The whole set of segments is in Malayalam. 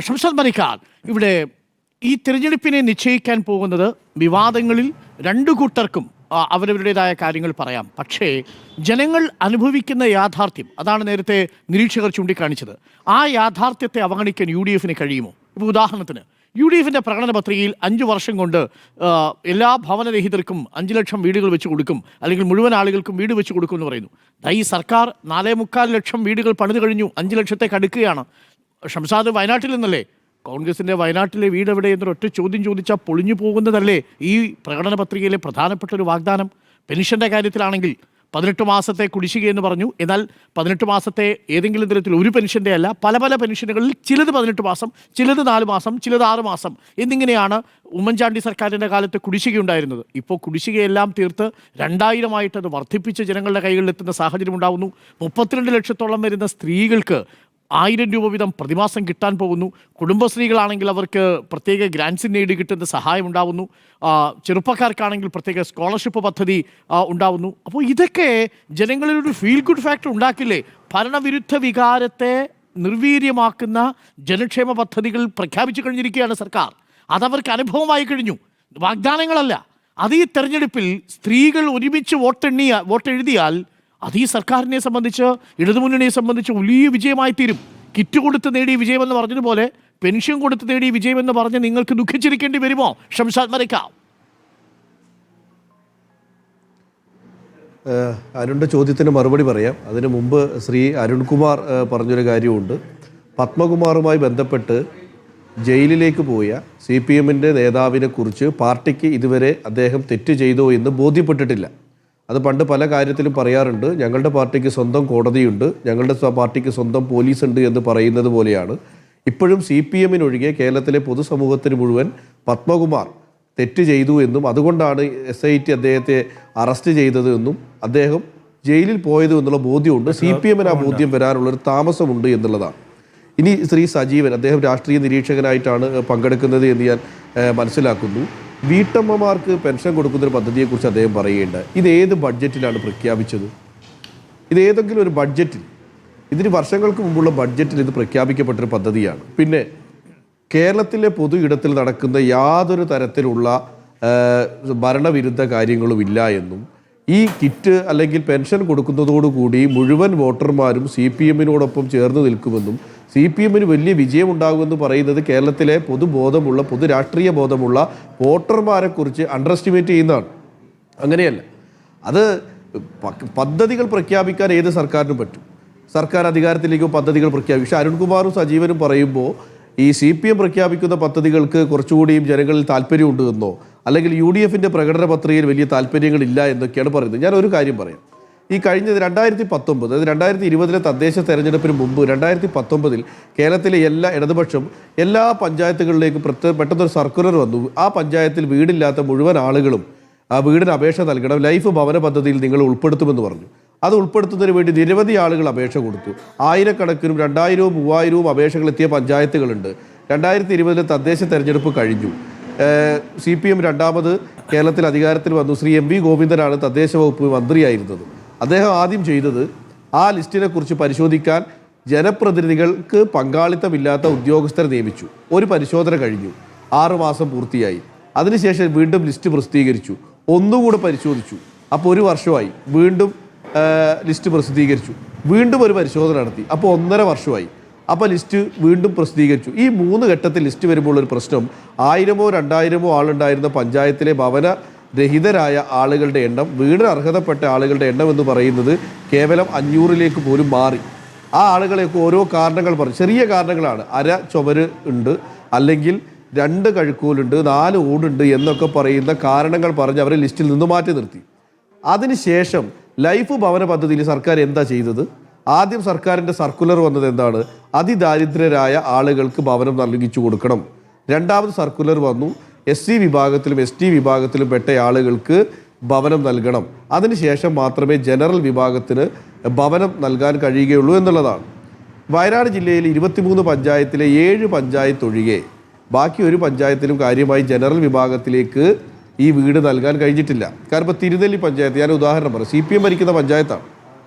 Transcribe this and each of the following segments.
ഷംസാദ് മലിക്കാർ, ഇവിടെ ഈ തിരഞ്ഞെടുപ്പിനെ നിശ്ചയിക്കാൻ പോകുന്നത് വിവാദങ്ങളിൽ രണ്ടു കൂട്ടർക്കും അവരവരുടേതായ കാര്യങ്ങൾ പറയാം. പക്ഷേ ജനങ്ങൾ അനുഭവിക്കുന്ന യാഥാർത്ഥ്യം, അതാണ് നേരത്തെ നിരീക്ഷകർ ചൂണ്ടിക്കാണിച്ചത്. ആ യാഥാർത്ഥ്യത്തെ അവഗണിക്കാൻ UDF-ന് കഴിയുമോ? ഇപ്പോൾ ഉദാഹരണത്തിന് UDF-ന്റെ പ്രകടന പത്രികയിൽ 5 വർഷം കൊണ്ട് എല്ലാ ഭവനരഹിതർക്കും 5 ലക്ഷം വീടുകൾ വെച്ച് കൊടുക്കും, അല്ലെങ്കിൽ മുഴുവൻ ആളുകൾക്കും വീട് വെച്ച് കൊടുക്കും എന്ന് പറയുന്നു. ഈ സർക്കാർ 4.25 ലക്ഷം വീടുകൾ പണിത് കഴിഞ്ഞു, 5 ലക്ഷത്തേക്ക് അടുക്കുകയാണ്. ഷംസാദ് വയനാട്ടിൽ നിന്നല്ലേ? കോൺഗ്രസിൻ്റെ വയനാട്ടിലെ വീട് എവിടെ എന്നൊരൊറ്റ ചോദ്യം ചോദിച്ചാൽ പൊളിഞ്ഞു പോകുന്നതല്ലേ ഈ പ്രകടന പത്രികയിലെ പ്രധാനപ്പെട്ട ഒരു വാഗ്ദാനം? പെൻഷൻ്റെ കാര്യത്തിലാണെങ്കിൽ 18 മാസത്തെ കുടിശ്ശിക എന്ന് പറഞ്ഞു. എന്നാൽ 18 മാസത്തെ ഏതെങ്കിലും തരത്തിൽ ഒരു പെൻഷൻ്റെ അല്ല, പല പല പെൻഷനുകളിൽ ചിലത് 18 മാസം, ചിലത് 4 മാസം, ചിലത് 6 മാസം എന്നിങ്ങനെയാണ് ഉമ്മൻചാണ്ടി സർക്കാരിൻ്റെ കാലത്ത് കുടിശ്ശിക ഉണ്ടായിരുന്നത്. ഇപ്പോൾ കുടിശ്ശികയെല്ലാം തീർത്ത് 2000 അത് വർദ്ധിപ്പിച്ച് ജനങ്ങളുടെ കൈകളിലെത്തുന്ന സാഹചര്യം ഉണ്ടാകുന്നു. 32 ലക്ഷത്തോളം വരുന്ന സ്ത്രീകൾക്ക് 1000 രൂപ വീതം പ്രതിമാസം കിട്ടാൻ പോകുന്നു. കുടുംബശ്രീകളാണെങ്കിൽ അവർക്ക് പ്രത്യേക ഗ്രാൻസ് ഇൻ എയ്ഡ് കിട്ടുന്ന സഹായം ഉണ്ടാവുന്നു. ചെറുപ്പക്കാർക്കാണെങ്കിൽ പ്രത്യേക സ്കോളർഷിപ്പ് പദ്ധതി ഉണ്ടാവുന്നു. അപ്പോൾ ഇതൊക്കെ ജനങ്ങളിലൊരു ഫീൽ ഗുഡ് ഫാക്ടർ ഉണ്ടാക്കില്ലേ? ഭരണവിരുദ്ധ വികാരത്തെ നിർവീര്യമാക്കുന്ന ജനക്ഷേമ പദ്ധതികൾ പ്രഖ്യാപിച്ചു കഴിഞ്ഞിരിക്കുകയാണ് സർക്കാർ. അതവർക്ക് അനുഭവമായി കഴിഞ്ഞു, വാഗ്ദാനങ്ങളല്ല. അത് ഈ തെരഞ്ഞെടുപ്പിൽ സ്ത്രീകൾ ഒരുമിച്ച് വോട്ടെഴുതിയാൽ അത് ഈ സർക്കാരിനെ സംബന്ധിച്ച്, ഇടതുമുന്നണിയെ സംബന്ധിച്ച് വലിയ വിജയമായി തീരും. കിറ്റ് കൊടുത്ത് നേടിയ വിജയമെന്ന് പറഞ്ഞതുപോലെ പെൻഷൻ കൊടുത്ത് നേടിയ വിജയമെന്ന് പറഞ്ഞ് നിങ്ങൾക്ക് ദുഃഖിച്ചിരിക്കേണ്ടി വരുമോ ഷംസാദ് മലിക്കാർ? അരുണിൻ്റെ ചോദ്യത്തിന് മറുപടി പറയാം. അതിനു മുമ്പ് ശ്രീ അരുൺകുമാർ പറഞ്ഞൊരു കാര്യമുണ്ട്. പത്മകുമാറുമായി ബന്ധപ്പെട്ട് ജയിലിലേക്ക് പോയ CPM-ൻ്റെ നേതാവിനെ കുറിച്ച് പാർട്ടിക്ക് ഇതുവരെ അദ്ദേഹം തെറ്റ് ചെയ്തോ എന്ന് ബോധ്യപ്പെട്ടിട്ടില്ല. അത് പണ്ട് പല കാര്യത്തിലും പറയാറുണ്ട്. ഞങ്ങളുടെ പാർട്ടിക്ക് സ്വന്തം കോടതിയുണ്ട്, ഞങ്ങളുടെ പാർട്ടിക്ക് സ്വന്തം പോലീസ് ഉണ്ട് എന്ന് പറയുന്നത് പോലെയാണ് ഇപ്പോഴും CPM-നൊഴികെ കേരളത്തിലെ പൊതുസമൂഹത്തിന് മുഴുവൻ പത്മകുമാർ തെറ്റ് ചെയ്തു എന്നും അതുകൊണ്ടാണ് SIT അദ്ദേഹത്തെ അറസ്റ്റ് ചെയ്തത് എന്നും അദ്ദേഹം ജയിലിൽ പോയത് എന്നുള്ള ബോധ്യമുണ്ട്. CPM-ന് ആ ബോധ്യം വരാനുള്ളൊരു താമസമുണ്ട് എന്നുള്ളതാണ്. ഇനി ശ്രീ സജീവൻ, അദ്ദേഹം രാഷ്ട്രീയ നിരീക്ഷകനായിട്ടാണ് പങ്കെടുക്കുന്നത് എന്ന് ഞാൻ മനസ്സിലാക്കുന്നു. വീട്ടമ്മമാർക്ക് പെൻഷൻ കൊടുക്കുന്നൊരു പദ്ധതിയെക്കുറിച്ച് അദ്ദേഹം പറയുകയുണ്ട്. ഇത് ഏത് ബഡ്ജറ്റിലാണ് പ്രഖ്യാപിച്ചത്? ഇത് ഏതെങ്കിലും ഒരു ബഡ്ജറ്റിൽ, ഇതിന് വർഷങ്ങൾക്ക് മുമ്പുള്ള ബഡ്ജറ്റിൽ ഇത് പ്രഖ്യാപിക്കപ്പെട്ടൊരു പദ്ധതിയാണ്. പിന്നെ കേരളത്തിലെ പൊതു ഇടത്തിൽ നടക്കുന്ന യാതൊരു തരത്തിലുള്ള ഭരണവിരുദ്ധ കാര്യങ്ങളും ഇല്ല എന്നും ഈ കിറ്റ് അല്ലെങ്കിൽ പെൻഷൻ കൊടുക്കുന്നതോടുകൂടി മുഴുവൻ വോട്ടർമാരും CPM-നോടൊപ്പം ചേർന്ന് നിൽക്കുമെന്നും CPM-ന് വലിയ വിജയമുണ്ടാകുമെന്ന് പറയുന്നത് കേരളത്തിലെ പൊതുബോധമുള്ള, പൊതു രാഷ്ട്രീയ ബോധമുള്ള വോട്ടർമാരെ കുറിച്ച് അണ്ടർ എസ്റ്റിമേറ്റ് ചെയ്യുന്നതാണ്. അങ്ങനെയല്ല. അത് പദ്ധതികൾ പ്രഖ്യാപിക്കാൻ ഏത് സർക്കാരിനും പറ്റും. സർക്കാർ അധികാരത്തിലേക്ക് പദ്ധതികൾ പ്രഖ്യാപിക്കും. പക്ഷേ അരുൺകുമാറും സജീവനും പറയുമ്പോൾ ഈ CPM പ്രഖ്യാപിക്കുന്ന പദ്ധതികൾക്ക് കുറച്ചുകൂടിയും ജനങ്ങളിൽ താല്പര്യമുണ്ട് എന്നോ അല്ലെങ്കിൽ UDF-ൻ്റെ പ്രകടന പത്രികയിൽ വലിയ താല്പര്യങ്ങളില്ല എന്നൊക്കെയാണ് പറയുന്നത്. ഞാൻ ഒരു കാര്യം പറയാം. ഈ കഴിഞ്ഞ 2019, അതായത് 2020 തദ്ദേശ തെരഞ്ഞെടുപ്പിന് മുമ്പ് 2019 കേരളത്തിലെ ഇടതുപക്ഷം എല്ലാ പഞ്ചായത്തുകളിലേക്കും പെട്ടെന്നൊരു സർക്കുലർ വന്നു. ആ പഞ്ചായത്തിൽ വീടില്ലാത്ത മുഴുവൻ ആളുകളും ആ വീടിന് അപേക്ഷ നൽകണം, ലൈഫ് ഭവന പദ്ധതിയിൽ നിങ്ങൾ ഉൾപ്പെടുത്തുമെന്ന് പറഞ്ഞു. അത് ഉൾപ്പെടുത്തുന്നതിന് വേണ്ടി നിരവധി ആളുകൾ അപേക്ഷ കൊടുത്തു. 1000കണക്കിനും 2000-ഉം 3000-ഉം അപേക്ഷകൾ എത്തിയ പഞ്ചായത്തുകളുണ്ട്. 2020 തദ്ദേശ തെരഞ്ഞെടുപ്പ് കഴിഞ്ഞു. CPM രണ്ടാമത് കേരളത്തിൽ അധികാരത്തിൽ വന്നു. ശ്രീ MV ഗോവിന്ദനാണ് തദ്ദേശ വകുപ്പ് മന്ത്രിയായിരുന്നത്. അദ്ദേഹം ആദ്യം ചെയ്തത് ആ ലിസ്റ്റിനെ കുറിച്ച് പരിശോധിക്കാൻ ജനപ്രതിനിധികൾക്ക് പങ്കാളിത്തമില്ലാത്ത ഉദ്യോഗസ്ഥരെ നിയമിച്ചു. ഒരു പരിശോധന കഴിഞ്ഞു, 6 മാസം പൂർത്തിയായി. അതിനുശേഷം വീണ്ടും ലിസ്റ്റ് പ്രസിദ്ധീകരിച്ചു, ഒന്നുകൂടെ പരിശോധിച്ചു. അപ്പോൾ 1 വർഷമായി. വീണ്ടും ലിസ്റ്റ് പ്രസിദ്ധീകരിച്ചു, വീണ്ടും ഒരു പരിശോധന നടത്തി, അപ്പോൾ 1.5 വർഷമായി. അപ്പോൾ ലിസ്റ്റ് വീണ്ടും പ്രസിദ്ധീകരിച്ചു. ഈ 3 ഘട്ടത്തിൽ ലിസ്റ്റ് വരുമ്പോൾ ഒരു പ്രശ്നം, 1000-ഓ 2000-ഓ ആളുണ്ടായിരുന്ന പഞ്ചായത്തിലെ ഭവന രഹിതരായ ആളുകളുടെ എണ്ണം, വീടിന് അർഹതപ്പെട്ട ആളുകളുടെ എണ്ണം എന്ന് പറയുന്നത് കേവലം 500-ലേക്ക് പോലും മാറി. ആ ആളുകളെയൊക്കെ ഓരോ കാരണങ്ങൾ പറഞ്ഞു, ചെറിയ കാരണങ്ങളാണ്, അര ചുമര് ഉണ്ട്, അല്ലെങ്കിൽ 2 കഴുക്കോലുണ്ട്, 4 ഓടുണ്ട് എന്നൊക്കെ പറയുന്ന കാരണങ്ങൾ പറഞ്ഞ് അവരെ ലിസ്റ്റിൽ നിന്ന് മാറ്റി നിർത്തി. അതിനുശേഷം ലൈഫ് ഭവന പദ്ധതിയിൽ സർക്കാർ എന്താ ചെയ്തത്? ആദ്യം സർക്കാരിൻ്റെ സർക്കുലർ വന്നത് എന്താണ്? അതിദാരിദ്ര്യരായ ആളുകൾക്ക് ഭവനം നൽകിച്ചു കൊടുക്കണം. രണ്ടാമത് സർക്കുലർ വന്നു, SC വിഭാഗത്തിലും ST വിഭാഗത്തിലും പെട്ട ആളുകൾക്ക് ഭവനം നൽകണം. അതിനുശേഷം മാത്രമേ ജനറൽ വിഭാഗത്തിന് ഭവനം നൽകാൻ കഴിയുകയുള്ളൂ എന്നുള്ളതാണ്. വയനാട് ജില്ലയിൽ 23 പഞ്ചായത്തിലെ 7 പഞ്ചായത്ത് ഒഴികെ ബാക്കി ഒരു പഞ്ചായത്തിലും കാര്യമായി ജനറൽ വിഭാഗത്തിലേക്ക് ഈ വീട് നൽകാൻ കഴിഞ്ഞിട്ടില്ല. കാരണം ഇപ്പോൾ തിരുനെല്ലി പഞ്ചായത്ത്, ഞാൻ ഉദാഹരണം പറയാം, CPM ഭരിക്കുന്ന പഞ്ചായത്താണ്.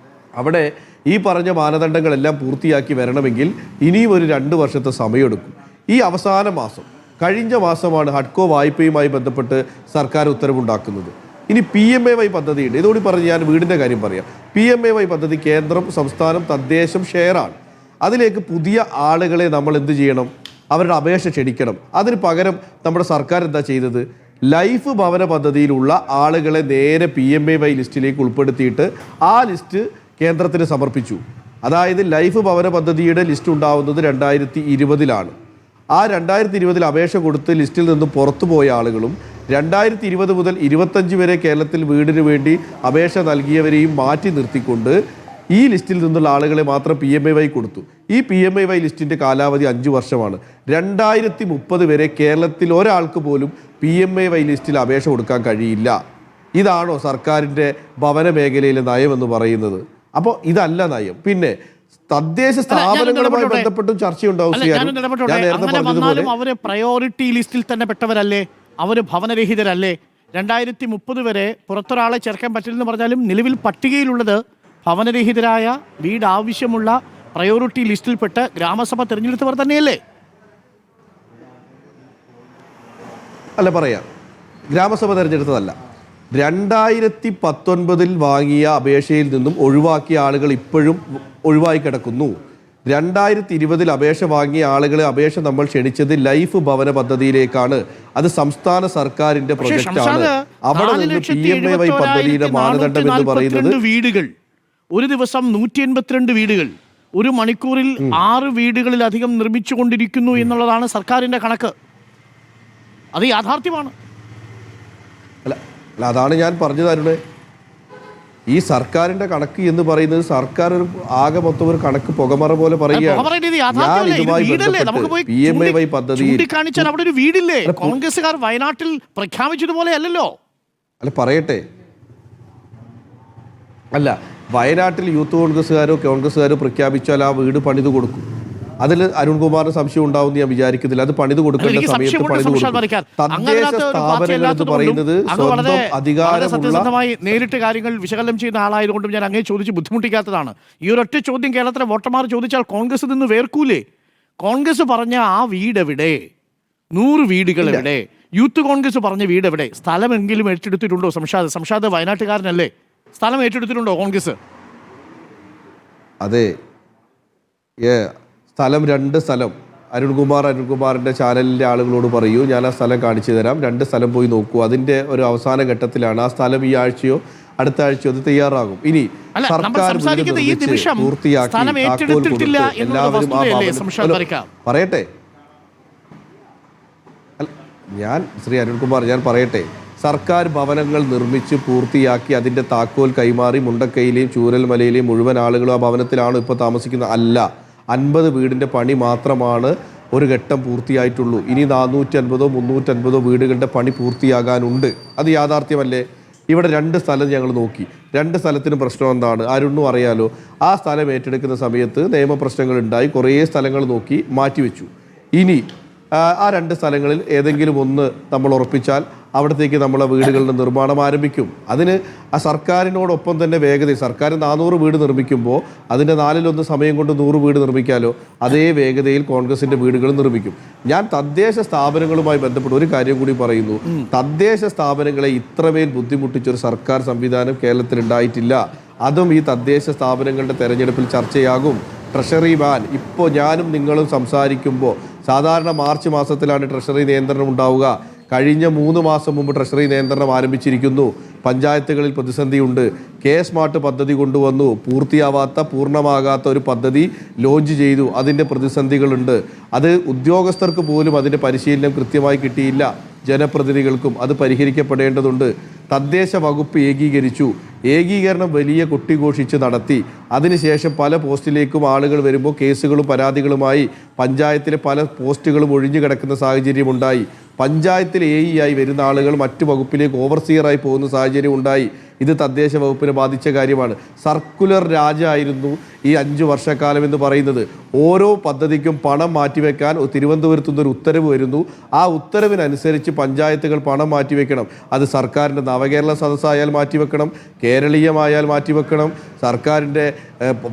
അവിടെ ഈ പറഞ്ഞ മാനദണ്ഡങ്ങളെല്ലാം പൂർത്തിയാക്കി വരണമെങ്കിൽ ഇനിയും ഒരു 2 വർഷത്തെ സമയമെടുക്കും. ഈ അവസാന മാസം കഴിഞ്ഞ മാസമാണ് ഹഡ്കോ വായ്പയുമായി ബന്ധപ്പെട്ട് സർക്കാർ ഉത്തരവുണ്ടാക്കുന്നത്. ഇനി PMAY പദ്ധതിയുണ്ട്. ഇതുകൂടി പറഞ്ഞ് ഞാൻ വീടിൻ്റെ കാര്യം പറയാം. PMAY പദ്ധതി കേന്ദ്രം, സംസ്ഥാനം, തദ്ദേശം ഷെയറാണ്. അതിലേക്ക് പുതിയ ആളുകളെ നമ്മൾ എന്ത് ചെയ്യണം? അവരുടെ അപേക്ഷ ക്ഷണിക്കണം. അതിന് പകരം നമ്മുടെ സർക്കാർ എന്താ ചെയ്തത്? ലൈഫ് ഭവന പദ്ധതിയിലുള്ള ആളുകളെ നേരെ PMAY ലിസ്റ്റിലേക്ക് ഉൾപ്പെടുത്തിയിട്ട് ആ ലിസ്റ്റ് കേന്ദ്രത്തിന് സമർപ്പിച്ചു. അതായത് ലൈഫ് ഭവന പദ്ധതിയുടെ ലിസ്റ്റ് ഉണ്ടാവുന്നത് 2020 ആ 2020 അപേക്ഷ കൊടുത്ത് ലിസ്റ്റിൽ നിന്ന് പുറത്തുപോയ ആളുകളും 2020 മുതൽ 25 വരെ കേരളത്തിൽ വീടിന് വേണ്ടി അപേക്ഷ നൽകിയവരെയും മാറ്റി നിർത്തിക്കൊണ്ട് ഈ ലിസ്റ്റിൽ നിന്നുള്ള ആളുകളെ മാത്രം PMAY കൊടുത്തു. ഈ PMAY ലിസ്റ്റിൻ്റെ കാലാവധി 5 വർഷമാണ്. 2030 വരെ കേരളത്തിൽ ഒരാൾക്ക് പോലും PMAY ലിസ്റ്റിൽ അപേക്ഷ കൊടുക്കാൻ കഴിയില്ല. ഇതാണോ സർക്കാരിൻ്റെ ഭവന മേഖലയിലെ നയമെന്ന് പറയുന്നത്? അപ്പോൾ ഇതല്ല നയം. പിന്നെ തദ്ദേശ സ്ഥാപനങ്ങളുമായി ബന്ധപ്പെട്ടും ചർച്ചയുണ്ടാവും. അവര് പ്രയോറിറ്റി ലിസ്റ്റിൽ തന്നെ പെട്ടവരല്ലേ? അവര് ഭവനരഹിതരല്ലേ? 2030 വരെ പുറത്തൊരാളെ ചേർക്കാൻ പറ്റില്ലെന്ന് പറഞ്ഞാലും നിലവിൽ പട്ടികയിലുള്ളത് ഭവനരഹിതരായ, വീട് ആവശ്യമുള്ള, പ്രയോറിറ്റി ലിസ്റ്റിൽപ്പെട്ട് ഗ്രാമസഭ തിരഞ്ഞെടുത്തവർ തന്നെയല്ലേ? അല്ല, പറയാം, ഗ്രാമസഭ തിരഞ്ഞെടുത്തതല്ല. 2019 വാങ്ങിയ അപേക്ഷയിൽ നിന്നും ഒഴിവാക്കിയ ആളുകൾ ഇപ്പോഴും ഒഴിവായി കിടക്കുന്നു. 2020 അപേക്ഷ വാങ്ങിയ ആളുകളെ അപേക്ഷ നമ്മൾ ക്ഷണിച്ചത് ലൈഫ് ഭവന പദ്ധതിയിലേക്കാണ്. അത് സംസ്ഥാന സർക്കാരിന്റെ പ്രൊജക്റ്റാണ്. അവിടെ നിന്ന് PMAY പദ്ധതിയുടെ മാനദണ്ഡം എന്ന് പറയുന്നത് വീടുകൾ, ഒരു ദിവസം 182 വീടുകൾ, ഒരു മണിക്കൂറിൽ 6 വീടുകളിലധികം നിർമ്മിച്ചുകൊണ്ടിരിക്കുന്നു എന്നുള്ളതാണ് സർക്കാരിന്റെ കണക്ക്. അത് യാഥാർത്ഥ്യമാണ്. അല്ല, അതാണ് ഞാൻ പറഞ്ഞു തരുന്നത്. ഈ സർക്കാരിന്റെ കണക്ക് എന്ന് പറയുന്നത് സർക്കാർ ഒരു ആകെ മൊത്തം ഒരു കണക്ക് പുകമറ പോലെ പറയുകയാണ്. PMAY പദ്ധതി അവിടെ ഒരു വീടില്ലേ? കോൺഗ്രസ്സുകാർ വയനാട്ടിൽ പ്രഖ്യാപിച്ചതുപോലെ അല്ലല്ലോ. അല്ല, പറയട്ടെ, അല്ല, വയനാട്ടിൽ യൂത്ത് കോൺഗ്രസ്സുകാരോ പ്രഖ്യാപിച്ചാൽ ആ വീട് പണിത് കൊടുക്കും. അതിൽ അരുൺകുമാറിന് സംശയം ഉണ്ടാവും ഞാൻ വിചാരിക്കുന്നില്ല. അത് പണിത് കൊടുക്കേണ്ട സമയത്ത് പണിത് കൊടുക്കും. തദ്ദേശ സ്ഥാപനങ്ങൾ എന്ന് പറയുന്നത് സ്വന്തം അധികാരമുള്ള, നേരിട്ട് കാര്യങ്ങൾ വിശകലനം ചെയ്യുന്ന ആളായതുകൊണ്ടും ഞാൻ അങ്ങനെ ചോദിച്ച് ബുദ്ധിമുട്ടിക്കാത്തതാണ്. ഈ ഒരൊറ്റ ചോദ്യം കേരളത്തിലെ വോട്ടർമാർ ചോദിച്ചാൽ കോൺഗ്രസ് നിന്ന് വേർക്കൂലേ? കോൺഗ്രസ് പറഞ്ഞ ആ വീട് എവിടെ? 100 വീടുകൾ എവിടെ? യൂത്ത് കോൺഗ്രസ് പറഞ്ഞ വീട് എവിടെ? സ്ഥലമെങ്കിലും ഏറ്റെടുത്തിട്ടുണ്ടോ? സംഷാദ് വയനാട്ടുകാരനല്ലേ? സ്ഥലം ഏറ്റെടുത്തിട്ടുണ്ടോ കോൺഗ്രസ്? അതെ, സ്ഥലം 2 സ്ഥലം അരുൺകുമാറിൻ്റെ ചാനലിൻ്റെ ആളുകളോട് പറയൂ, ഞാൻ ആ സ്ഥലം കാണിച്ചു തരാം. 2 സ്ഥലം പോയി നോക്കൂ. അതിൻ്റെ ഒരു അവസാന ഘട്ടത്തിലാണ്. ആ സ്ഥലം ഈ ആഴ്ചയോ അടുത്ത ആഴ്ചയോ അത് തയ്യാറാകും. ഇനി സർക്കാർ പൂർത്തിയാക്കി എല്ലാവരും പറയട്ടെ. ഞാൻ ശ്രീ അരുൺകുമാർ, ഞാൻ പറയട്ടെ, സർക്കാർ ഭവനങ്ങൾ നിർമ്മിച്ച് പൂർത്തിയാക്കി അതിൻ്റെ താക്കോൽ കൈമാറി മുണ്ടക്കൈയിലെയും ചൂരൽമലയിലെയും മുഴുവൻ ആളുകളും ആ ഭവനത്തിലാണോ ഇപ്പോൾ താമസിക്കുന്നത്? അല്ല. 50 വീടിൻ്റെ പണി മാത്രമാണ് ഒരു ഘട്ടം പൂർത്തിയായിട്ടുള്ളൂ. ഇനി 450 350 വീടുകളുടെ പണി പൂർത്തിയാകാനുണ്ട്. അത് യാഥാർത്ഥ്യമല്ലേ? ഇവിടെ 2 സ്ഥലം ഞങ്ങൾ നോക്കി. 2 സ്ഥലത്തിന് പ്രശ്നം എന്താണ്? അരുണ്ണും അറിയാലോ. ആ സ്ഥലം ഏറ്റെടുക്കുന്ന സമയത്ത് നിയമപ്രശ്നങ്ങൾ ഉണ്ടായി. കുറേ സ്ഥലങ്ങൾ നോക്കി മാറ്റിവെച്ചു. ഇനി ആ 2 സ്ഥലങ്ങളിൽ ഏതെങ്കിലും ഒന്ന് നമ്മൾ ഉറപ്പിച്ചാൽ അവിടത്തേക്ക് നമ്മളെ വീടുകളുടെ നിർമ്മാണം ആരംഭിക്കും. അതിന് ആ സർക്കാരിനോടൊപ്പം തന്നെ വേഗതയിൽ സർക്കാർ 400 വീട് നിർമ്മിക്കുമ്പോൾ അതിൻ്റെ 4/1 സമയം കൊണ്ട് 100 വീട് നിർമ്മിക്കാമല്ലോ. അതേ വേഗതയിൽ കോൺഗ്രസിൻ്റെ വീടുകൾ നിർമ്മിക്കും. ഞാൻ തദ്ദേശ സ്ഥാപനങ്ങളുമായി ബന്ധപ്പെട്ട് ഒരു കാര്യം കൂടി പറയുന്നു. തദ്ദേശ സ്ഥാപനങ്ങളെ ഇത്രമേൽ ബുദ്ധിമുട്ടിച്ചൊരു സർക്കാർ സംവിധാനം കേരളത്തിൽ ഉണ്ടായിട്ടില്ല. അതും ഈ തദ്ദേശ സ്ഥാപനങ്ങളുടെ തെരഞ്ഞെടുപ്പിൽ ചർച്ചയാകും. ട്രഷറി ബാൻ ഇപ്പോൾ ഞാനും നിങ്ങളും സംസാരിക്കുമ്പോൾ സാധാരണ മാർച്ച് മാസത്തിലാണ് ട്രഷറി നിയന്ത്രണം ഉണ്ടാവുക. കഴിഞ്ഞ 3 മാസം മുമ്പ് ട്രഷറി നിയന്ത്രണം ആരംഭിച്ചിരിക്കുന്നു. പഞ്ചായത്തുകളിൽ പ്രതിസന്ധിയുണ്ട്. സ്മാർട്ട് പദ്ധതി കൊണ്ടുവന്നു. പൂർണ്ണമാകാത്ത ഒരു പദ്ധതി ലോഞ്ച് ചെയ്തു. അതിൻ്റെ പ്രതിസന്ധികളുണ്ട്. അത് ഉദ്യോഗസ്ഥർക്ക് പോലും അതിൻ്റെ പരിശീലനം കൃത്യമായി കിട്ടിയില്ല. ജനപ്രതിനിധികൾക്കും അത് പരിഹരിക്കപ്പെടേണ്ടതുണ്ട്. തദ്ദേശ വകുപ്പ് ഏകീകരണം വലിയ കൊട്ടിഘോഷിച്ച് നടത്തി. അതിനുശേഷം പല പോസ്റ്റിലേക്കും ആളുകൾ വരുമ്പോൾ കേസുകളും പരാതികളുമായി പഞ്ചായത്തിലെ പല പോസ്റ്റുകളും ഒഴിഞ്ഞു കിടക്കുന്ന സാഹചര്യമുണ്ടായി. പഞ്ചായത്തിൽ AE ആയി വരുന്ന ആളുകൾ മറ്റു വകുപ്പിലേക്ക് ഓവർസിയറായി പോകുന്ന സാഹചര്യം ഉണ്ടായി. ഇത് തദ്ദേശ വകുപ്പിനെ ബാധിച്ച കാര്യമാണ്. സർക്കുലർ രാജായിരുന്നു ഈ 5 വർഷക്കാലം എന്ന് പറയുന്നത്. ഓരോ പദ്ധതിക്കും പണം മാറ്റിവെക്കാൻ തിരുവനന്തപുരത്തു നിന്നൊരു ഉത്തരവ് വരുന്നു. ആ ഉത്തരവിനനുസരിച്ച് പഞ്ചായത്തുകൾ പണം മാറ്റിവെക്കണം. അത് സർക്കാരിൻ്റെ നവകേരള സദസ്സായാൽ മാറ്റിവെക്കണം, കേരളീയമായാൽ മാറ്റിവെക്കണം, സർക്കാരിൻ്റെ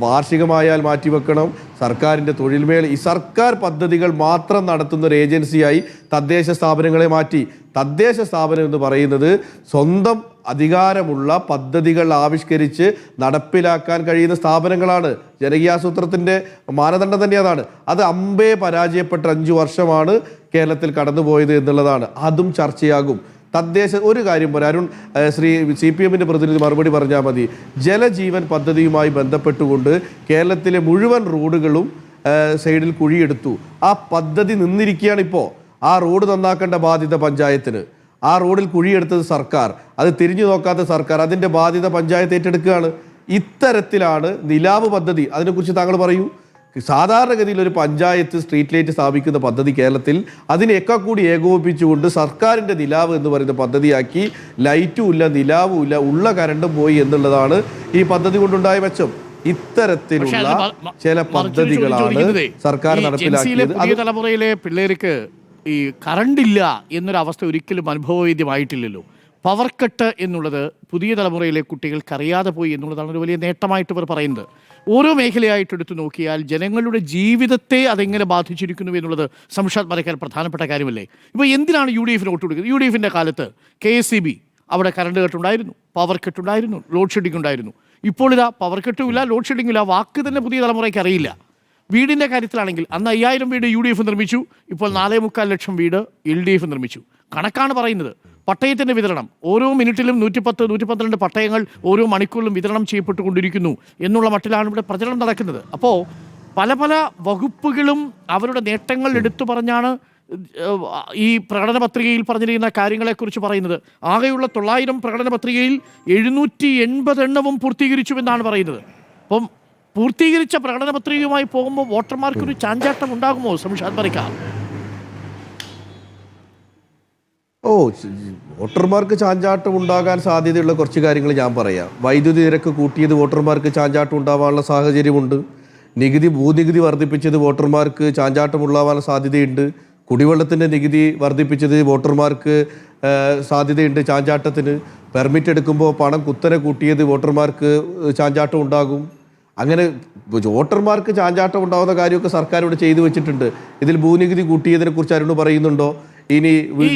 വാർഷികമായാൽ മാറ്റിവെക്കണം, സർക്കാരിൻ്റെ തൊഴിൽമേള, ഈ സർക്കാർ പദ്ധതികൾ മാത്രം നടത്തുന്ന ഒരു ഏജൻസിയായി തദ്ദേശ സ്ഥാപനങ്ങളെ മാറ്റി. തദ്ദേശ സ്ഥാപനം എന്ന് പറയുന്നത് സ്വന്തം അധികാരമുള്ള പദ്ധതികൾ ആവിഷ്കരിച്ച് നടപ്പിലാക്കാൻ കഴിയുന്ന സ്ഥാപനങ്ങളാണ്. ജനകീയാസൂത്രത്തിൻ്റെ മാനദണ്ഡം തന്നെ അതാണ്. അത് അമ്പേ പരാജയപ്പെട്ട 5 വർഷമാണ് കേരളത്തിൽ കടന്നുപോയത് എന്നുള്ളതാണ്. അതും ചർച്ചയാകും. ഒരു കാര്യം പറയാം, അരുൺ, CPM പ്രതിനിധി മറുപടി പറഞ്ഞാൽ മതി. ജലജീവൻ പദ്ധതിയുമായി ബന്ധപ്പെട്ടുകൊണ്ട് കേരളത്തിലെ മുഴുവൻ റോഡുകളും സൈഡിൽ കുഴിയെടുത്തു. ആ പദ്ധതി നിന്നിരിക്കുകയാണ് ഇപ്പോൾ. ആ റോഡ് നന്നാക്കേണ്ട ബാധ്യത പഞ്ചായത്തിന്. ആ റോഡിൽ കുഴിയെടുത്തത് സർക്കാർ, അത് തിരിഞ്ഞു നോക്കാത്ത സർക്കാർ, അതിൻ്റെ ബാധ്യത പഞ്ചായത്ത് ഏറ്റെടുക്കുകയാണ്. ഇത്തരത്തിലാണ് നിലാവ് പദ്ധതി. അതിനെക്കുറിച്ച് താങ്കൾ പറയൂ. സാധാരണഗതിയിൽ ഒരു പഞ്ചായത്ത് സ്ട്രീറ്റ് ലൈറ്റ് സ്ഥാപിക്കുന്ന പദ്ധതി കേരളത്തിൽ അതിനെയൊക്കെ കൂടി ഏകോപിപ്പിച്ചുകൊണ്ട് സർക്കാരിൻ്റെ നിലാവ് എന്ന് പറയുന്ന പദ്ധതിയാക്കി. ലൈറ്റും ഇല്ല, നിലാവും ഇല്ല, ഉള്ള കരണ്ടും പോയി എന്നുള്ളതാണ് ഈ പദ്ധതി കൊണ്ടുണ്ടായ മെച്ചം. ഇത്തരത്തിലുള്ള ചില പദ്ധതികളാണ് സർക്കാർ നടപ്പിലാക്കിയത്. പുതിയ തലമുറയിലെ പിള്ളേർക്ക് ഈ കറണ്ടില്ല എന്നൊരവസ്ഥ ഒരിക്കലും അനുഭവവേദ്യമായിട്ടില്ലല്ലോ. പവർ കട്ട് എന്നുള്ളത് പുതിയ തലമുറയിലെ കുട്ടികൾക്ക് അറിയാതെ പോയി എന്നുള്ളതാണ് ഒരു വലിയ നേട്ടമായിട്ട് ഇവർ പറയുന്നത്. ഓരോ മേഖലയായിട്ട് എടുത്തു നോക്കിയാൽ ജനങ്ങളുടെ ജീവിതത്തെ അതെങ്ങനെ ബാധിച്ചിരിക്കുന്നു എന്നുള്ളത് സംഷാദ് മരക്കാർ പ്രധാനപ്പെട്ട കാര്യമല്ലേ. ഇപ്പോൾ എന്തിനാണ് UDF വോട്ട് കൊടുക്കുന്നത്? UDF കാലത്ത് KSEB അവിടെ കറണ്ട് കട്ടുണ്ടായിരുന്നു, പവർ കട്ടുണ്ടായിരുന്നു, ലോഡ് ഷെഡിംഗ് ഉണ്ടായിരുന്നു. ഇപ്പോൾ ഇതാ പവർ കട്ടും ഇല്ല, ലോഡ് ഷെഡിംഗും ഇല്ല. വാക്ക് തന്നെ പുതിയ തലമുറയ്ക്ക് അറിയില്ല. വീടിൻ്റെ കാര്യത്തിലാണെങ്കിൽ അന്ന് 5000 വീട് UDF നിർമ്മിച്ചു, ഇപ്പോൾ 4.25 ലക്ഷം വീട് LDF നിർമ്മിച്ചു. കണക്കാണ് പറയുന്നത്. പട്ടയത്തിൻ്റെ വിതരണം ഓരോ മിനിറ്റിലും 110-112 പട്ടയങ്ങൾ ഓരോ മണിക്കൂറിലും വിതരണം ചെയ്യപ്പെട്ടുകൊണ്ടിരിക്കുന്നു എന്നുള്ള മട്ടിലാണ് ഇവിടെ പ്രചരണം നടക്കുന്നത്. അപ്പോൾ പല പല വകുപ്പുകളും അവരുടെ നേട്ടങ്ങൾ എടുത്തു പറഞ്ഞാണ് ഈ പ്രകടന പത്രികയിൽ പറഞ്ഞിരിക്കുന്ന കാര്യങ്ങളെക്കുറിച്ച് പറയുന്നത്. ആകെയുള്ള 900 പ്രകടന പത്രികയിൽ 780 എണ്ണവും പൂർത്തീകരിച്ചുവെന്നാണ് പറയുന്നത്. അപ്പം പൂർത്തീകരിച്ച പ്രകടന പത്രികയുമായി പോകുമ്പോൾ വോട്ടർമാർക്കൊരു ചാഞ്ചാട്ടം ഉണ്ടാകുമോ സംഷാദ് മരക്കാർ? വോട്ടർമാർക്ക് ചാഞ്ചാട്ടം ഉണ്ടാകാൻ സാധ്യതയുള്ള കുറച്ച് കാര്യങ്ങൾ ഞാൻ പറയാം. വൈദ്യുതി നിരക്ക് കൂട്ടിയത് വോട്ടർമാർക്ക് ചാഞ്ചാട്ടം ഉണ്ടാവാനുള്ള സാഹചര്യമുണ്ട്. ഭൂനികുതി വർദ്ധിപ്പിച്ചത് വോട്ടർമാർക്ക് ചാഞ്ചാട്ടം ഉണ്ടാവാനുള്ള സാധ്യതയുണ്ട്. കുടിവെള്ളത്തിൻ്റെ നികുതി വർദ്ധിപ്പിച്ചത് വോട്ടർമാർക്ക് സാധ്യതയുണ്ട് ചാഞ്ചാട്ടത്തിന്. പെർമിറ്റ് എടുക്കുമ്പോൾ പണം കുത്തനെ കൂട്ടിയത് വോട്ടർമാർക്ക് ചാഞ്ചാട്ടം ഉണ്ടാകും. അങ്ങനെ വോട്ടർമാർക്ക് ചാഞ്ചാട്ടം ഉണ്ടാകുന്ന കാര്യമൊക്കെ സർക്കാർ ഇവിടെ ചെയ്തു വെച്ചിട്ടുണ്ട്. ഇതിൽ ഭൂനികുതി കൂട്ടിയതിനെ കുറിച്ച് അരുണ് പറയുന്നുണ്ടോ? ഇനി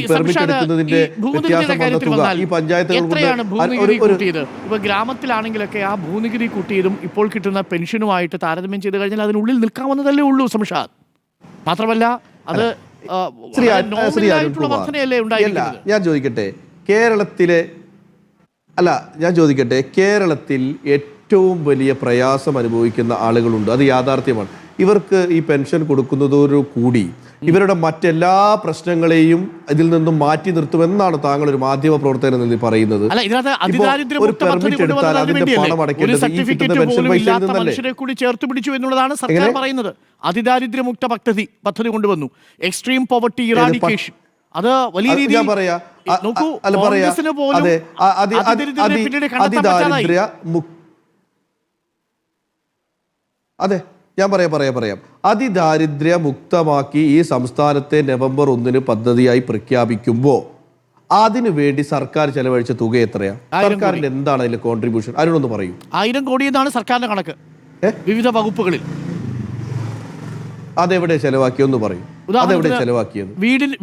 പെർമിറ്റ് എടുക്കുന്നതിന്റെ വ്യത്യാസം വന്ന തുക ഈ ഇപ്പൊ ഗ്രാമത്തിലാണെങ്കിലൊക്കെ ആ ഭൂനികുതി കൂട്ടിയതും ഇപ്പോൾ കിട്ടുന്ന പെൻഷനുമായിട്ട് താരതമ്യം ചെയ്ത് കഴിഞ്ഞാൽ അതിനുള്ളിൽ നിൽക്കാവുന്നതല്ലേ ഉള്ളൂ സംഷാദ്. മാത്രമല്ല അത് ഞാൻ ചോദിക്കട്ടെ, കേരളത്തിൽ ഏറ്റവും വലിയ പ്രയാസം അനുഭവിക്കുന്ന ആളുകളുണ്ട്. അത് യാഥാർത്ഥ്യമാണ്. ഇവർക്ക് ഈ പെൻഷൻ കൊടുക്കുന്നതോടു കൂടി ഇവരുടെ മറ്റെല്ലാ പ്രശ്നങ്ങളെയും ഇതിൽ നിന്നും മാറ്റി നിർത്തുമെന്നാണ് താങ്കൾ ഒരു മാധ്യമ പ്രവർത്തകൻ എന്ന് പറയുന്നത്. ഒരു പെർമിറ്റ് എടുത്താൽ അതിന്റെ പണം അടയ്ക്കേണ്ടത് ഈ കിട്ടുന്ന പെൻഷൻ പൈസയിൽ നിന്നല്ലേ? കൂടി ചേർത്ത് പിടിച്ചു എന്നുള്ളതാണ് സർക്കാർ പറയുന്നത്. അതിദാരിദ്ര്യമുക്ത പദ്ധതി കൊണ്ടുവന്നു, എക്സ്ട്രീം പോവർട്ടി ഇറാഡിക്കേഷൻ. അത് വലിയ രീതിയിൽ അതിദാരിദ്ര്യ മുക്തമാക്കി ഈ സംസ്ഥാനത്തെ നവംബർ 1 പദ്ധതിയായി പ്രഖ്യാപിക്കുമ്പോൾ അതിനു വേണ്ടി സർക്കാർ ചെലവഴിച്ച തുക എത്രയാ? സർക്കാരിന്റെ എന്താണ് അതിലെ കോൺട്രിബ്യൂഷൻ? അതിനൊന്ന് പറയൂ. 1000 കോടി എന്നാണ് സർക്കാരിന്റെ കണക്ക് വിവിധ വകുപ്പുകളിൽ. അതെവിടെ ചെലവാക്കിയെന്ന് പറയും. അതെവിടെ ചെലവാക്കിയത്?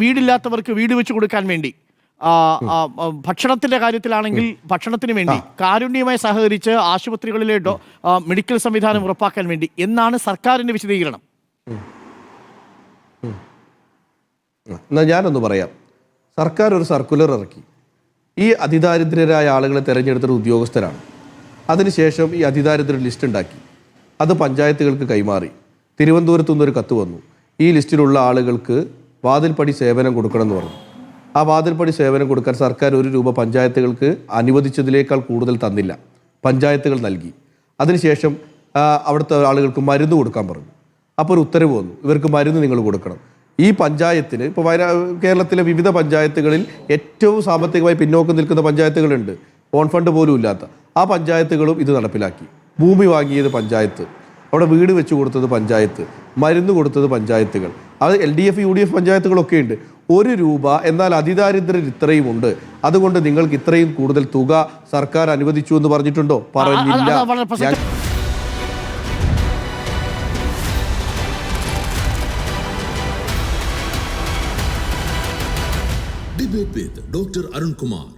വീടില്ലാത്തവർക്ക് വീട് വെച്ച് കൊടുക്കാൻ വേണ്ടി, ഭക്ഷണത്തിന്റെ കാര്യത്തിലാണെങ്കിൽ ഭക്ഷണത്തിന് വേണ്ടി, കാരുണ്യമായി സഹകരിച്ച് ആശുപത്രികളിലെ മെഡിക്കൽ സംവിധാനം ഉറപ്പാക്കാൻ വേണ്ടി എന്നാണ് സർക്കാരിന്റെ വിശദീകരണം. ഞാനൊന്ന് പറയാം. സർക്കാർ ഒരു സർക്കുലർ ഇറക്കി. ഈ അതിദാരിദ്ര്യരായ ആളുകളെ തിരഞ്ഞെടുത്തൊരു ഉദ്യോഗസ്ഥരാണ്. അതിനുശേഷം ഈ അതിദാരിദ്ര്യ ലിസ്റ്റ് ഉണ്ടാക്കി. അത് പഞ്ചായത്തുകൾക്ക് കൈമാറി. തിരുവനന്തപുരത്തു നിന്നൊരു കത്ത് വന്നു. ഈ ലിസ്റ്റിലുള്ള ആളുകൾക്ക് വാതിൽപ്പടി സേവനം കൊടുക്കണമെന്ന് പറഞ്ഞു. ആ വാതിൽപ്പടി സേവനം കൊടുക്കാൻ സർക്കാർ 1 രൂപ പഞ്ചായത്തുകൾക്ക് അനുവദിച്ചതിനേക്കാൾ കൂടുതൽ തന്നില്ല. പഞ്ചായത്തുകൾ നൽകി. അതിനുശേഷം അവിടുത്തെ ആളുകൾക്ക് മരുന്ന് കൊടുക്കാൻ പറഞ്ഞു. അപ്പോൾ ഒരു ഉത്തരവ് വന്നു, ഇവർക്ക് മരുന്ന് നിങ്ങൾ കൊടുക്കണം. ഈ പഞ്ചായത്തിന് ഇപ്പോൾ കേരളത്തിലെ വിവിധ പഞ്ചായത്തുകളിൽ ഏറ്റവും സാമ്പത്തികമായി പിന്നോക്കം നിൽക്കുന്ന പഞ്ചായത്തുകളുണ്ട്. ഓൺ ഫണ്ട് പോലും ഇല്ലാത്ത ആ പഞ്ചായത്തുകളും ഇത് നടപ്പിലാക്കി. ഭൂമി വാങ്ങിയത് പഞ്ചായത്ത്, അവിടെ വീട് വെച്ച് കൊടുത്തത് പഞ്ചായത്ത്, മരുന്ന് കൊടുത്തത് പഞ്ചായത്തുകൾ. അത് LDF UDF പഞ്ചായത്തുകളൊക്കെ ഉണ്ട്. 1 രൂപ, എന്നാൽ അതിദാരിദ്ര്യർ ഇത്രയും ഉണ്ട്, അതുകൊണ്ട് നിങ്ങൾക്ക് ഇത്രയും കൂടുതൽ തുക സർക്കാർ അനുവദിച്ചു എന്ന് പറഞ്ഞിട്ടുണ്ടോ? പറഞ്ഞില്ല. Debate with Dr. Arun Kumar.